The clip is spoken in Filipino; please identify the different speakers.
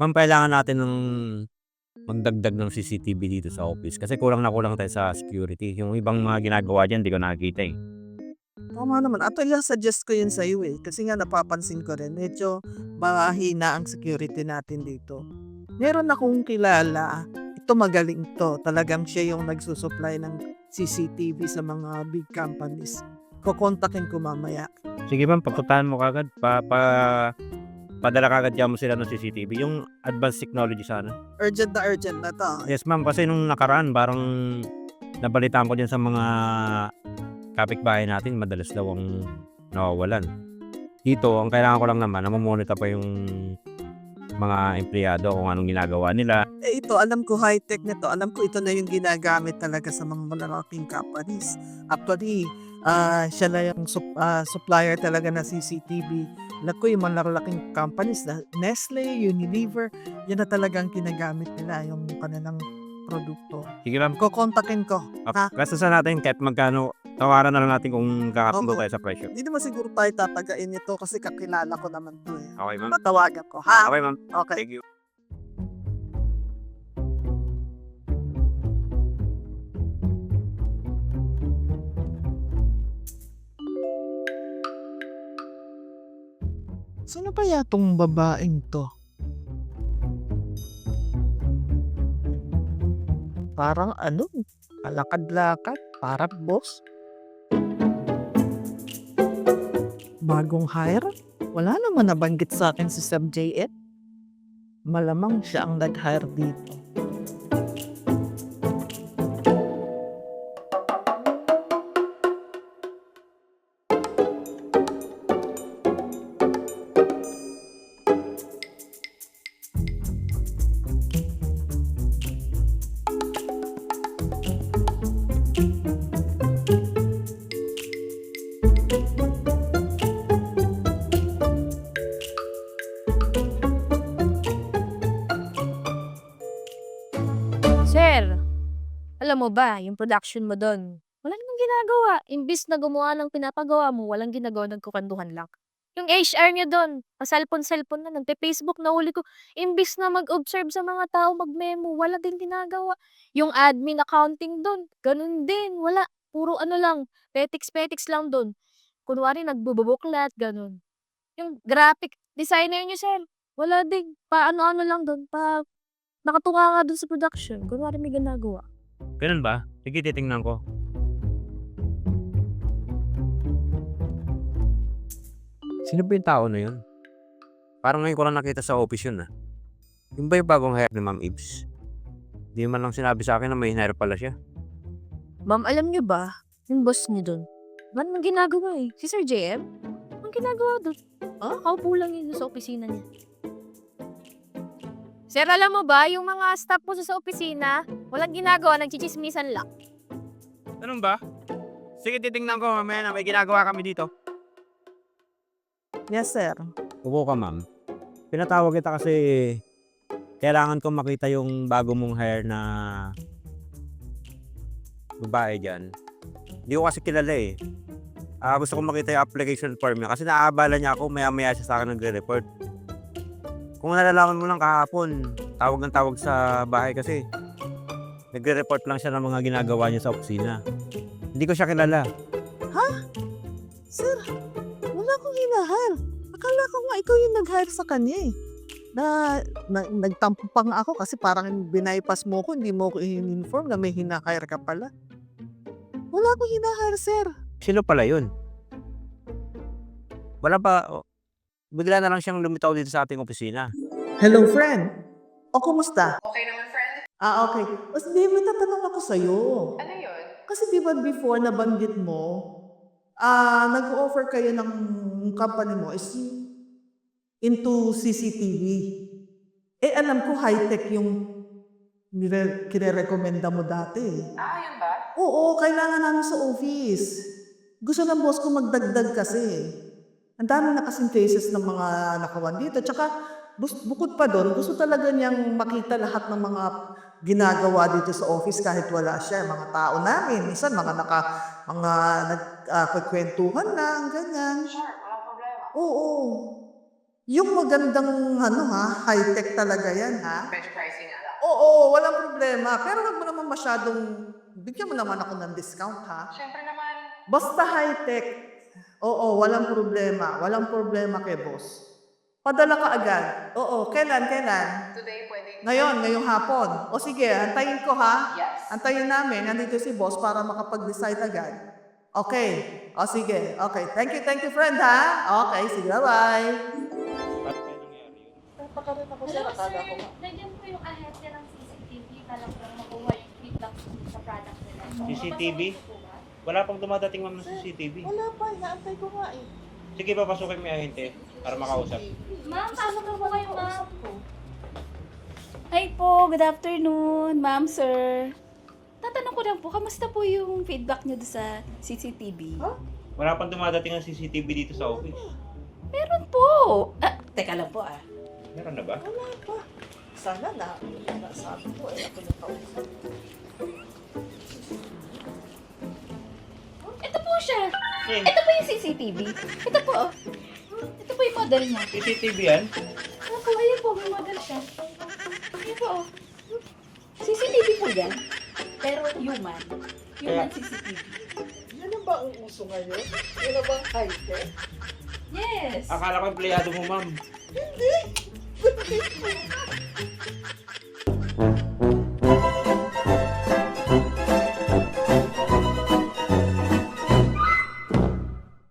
Speaker 1: Ma'am, kailangan natin ng magdagdag ng CCTV dito sa office kasi kulang na kulang tayo sa security. Yung ibang mga ginagawa diyan 'di ko nakikita, eh.
Speaker 2: Tama naman. Actually, suggest ko yun sa'yo, eh, kasi nga napapansin ko rin medyo mahina ang security natin dito. Meron akong kilala, ito magaling 'to, talagang siya yung nagsu-supply ng CCTV sa mga big companies. Kokontakin ko mamaya.
Speaker 1: Sige ma'am, papuntahan mo kaagad padala kaagad diyan mo sila ng CCTV, yung advanced technology sana.
Speaker 2: Urgent na 'to.
Speaker 1: Yes ma'am, kasi nung nakaraan parang nabalitaan ko diyan sa mga kapitbahay natin madalas daw ang nawawalan. Dito ang kailangan ko lang naman namo-monitor pa yung mga empleyado kung anong ginagawa nila.
Speaker 2: Eh, ito alam ko high-tech nito, alam ko ito na yung ginagamit talaga sa mga malalaking companies. Actually, siya na yung supplier talaga ng CCTV. Alam ko yung malalaking companies na Nestle, Unilever, yan na talagang ginagamit nila yung kanilang produkto.
Speaker 1: Sige ma'am,
Speaker 2: Kokontakin ko, ha?
Speaker 1: gastusan natin kahit magkano, tawaran na lang natin kung kakasundo
Speaker 2: Oo.
Speaker 1: tayo sa presyo.
Speaker 2: Hindi naman siguro tayo tatagain nito kasi kakilala ko naman 'to, eh.
Speaker 1: Okay ma'am?
Speaker 2: Tatawagan ko, ha?
Speaker 1: Okay ma'am,
Speaker 2: Okay.
Speaker 1: thank you.
Speaker 2: Sino kaya 'tong babaeng 'to? Parang ano, kalakad-lakad, parang boss. Bagong hire? Wala naman nabanggit sa akin si Sir JF. Malamang siya ang nag-hire dito.
Speaker 3: Sir, alam mo ba yung production mo dun, wala namang ginagawa. Imbis na gumawa ng pinapagawa mo, walang ginagawa, nagkukuwentuhan lang. Yung HR niyo dun, pa-cellphone-cellphone na, nagpe-Facebook, nahuli ko. Imbis na mag-observe sa mga tao, mag-memo, wala din ginagawa. Yung admin accounting dun, ganun din, wala. Puro ano lang, petiks-petiks lang dun. Kunwari nagbubuklat, ganun. Yung graphic designer niyo, sir, wala din. Pa-ano-ano lang dun, nakatunga nga dun sa production, kunwari may ginagawa.
Speaker 1: Ganun ba? Sige, titingnan ko. Sino ba yung tao na yun? Parang ngayon ko lang nakita sa office yun, ah. Yun ba yung bagong hire ni Ma'am Ibs? Di man lang sinabi sa akin na may hire pala siya.
Speaker 3: Ma'am, alam niyo ba, yung boss niyo dun, wala namang ginagawa eh. Si Sir JM, anong ginagawa dun? Nakaupo lang yun sa opisina niya. Sir, alam mo ba, yung mga staff po sa opisina, walang ginagawa, nagchichismisan lang.
Speaker 1: Ganun ba? Sige, titingnan ko mamaya na may ginagawa kami dito.
Speaker 2: Yes, sir.
Speaker 1: Upo ka, ma'am. Pinatawag kita kasi kailangan ko makita yung bago mong hire na babae dyan. Hindi ko kasi kilala eh. Gusto ko makita yung application form niya kasi naaabala niya ako, maya-maya siya sa akin nagre-report. Kung nalalaman mo lang kahapon, tawag ng tawag sa bahay kasi nagre-report lang siya ng mga ginagawa niya sa opisina. Hindi ko siya kilala.
Speaker 2: Sir, wala akong hina-hire. Akala ko nga ikaw yung nag-hire sa kanya, eh. Nagtampo pa nga ako kasi parang binaypas mo ko, hindi mo ko in-inform na may hina-hire ka pala. Wala akong hina-hire, sir.
Speaker 1: Sino pala yun? Wala pa, bigla na lang siyang lumitaw dito sa ating opisina.
Speaker 2: Hello, friend. O, kumusta?
Speaker 4: Okay naman, friend.
Speaker 2: Okay. Mas di, may tatanong ako sa'yo.
Speaker 4: Ano yun?
Speaker 2: Kasi di ba before nabanggit mo, nag-offer kayo ng company mo is into CCTV. Eh, alam ko high-tech yung kine-recommenda mo dati.
Speaker 4: Yun ba?
Speaker 2: Oo, kailangan namin sa office. Gusto ng boss ko magdagdag kasi. Ang dami na kasing cases ng mga nakawan dito. Tsaka, bukod pa doon, gusto talaga niyang makita lahat ng mga ginagawa dito sa office kahit wala siya. Mga tao namin, minsan mga nagkakwentuhan lang, ganyan.
Speaker 4: Sure, walang problema.
Speaker 2: Oo. Yung magandang high-tech talaga yan ha.
Speaker 4: Medyo pricey nga lang.
Speaker 2: Oo, walang problema. Pero wag mo naman masyadong, bigyan mo naman ako ng discount ha.
Speaker 4: Siyempre naman.
Speaker 2: Basta high-tech, oo, walang problema. Walang problema kay boss. Padala ka agad. Oo, kailan?
Speaker 4: Today, pwede.
Speaker 2: Ngayong hapon. O sige, antayin ko ha.
Speaker 4: Yes.
Speaker 2: Antayin namin, nandito si boss para makapag-decide agad. Okay. O sige, okay. Thank you friend ha. Okay, sige, bye-bye. Napakaroon ako sa nakala ko.
Speaker 3: Nandiyan po yung ahente ng CCTV para lang makuha yung feedback sa product nila.
Speaker 1: CCTV? Wala pang dumadating ma'am ng CCTV.
Speaker 2: Wala pa, inaantay ko nga eh.
Speaker 1: Sige, papasukin mo yung ahente para makausap.
Speaker 3: Ma'am, pasok na po kayo, ma'am.
Speaker 5: Hi po, good afternoon, ma'am, sir. Tatanong ko lang po, kamusta po yung feedback niyo sa CCTV?
Speaker 1: Wala pang dumadating ang CCTV dito sa office.
Speaker 5: Meron po. Teka lang po
Speaker 1: Meron na ba?
Speaker 2: Wala pa. Sana nasabi ko eh. Ako na kausap.
Speaker 5: Ito po siya.
Speaker 1: Eh,
Speaker 5: Ito po yung CCTV. Ito po. Ito po yung model niya.
Speaker 1: CCTV yan?
Speaker 5: Ano po, ayan po, may model siya. Ayan po. CCTV po yan. Pero human. Human CCTV.
Speaker 2: Yan na ba ang uso ngayon? Yan na ba ang high-tech?
Speaker 5: Yes.
Speaker 1: Akala ko empleyado mo ma'am.
Speaker 2: Hindi!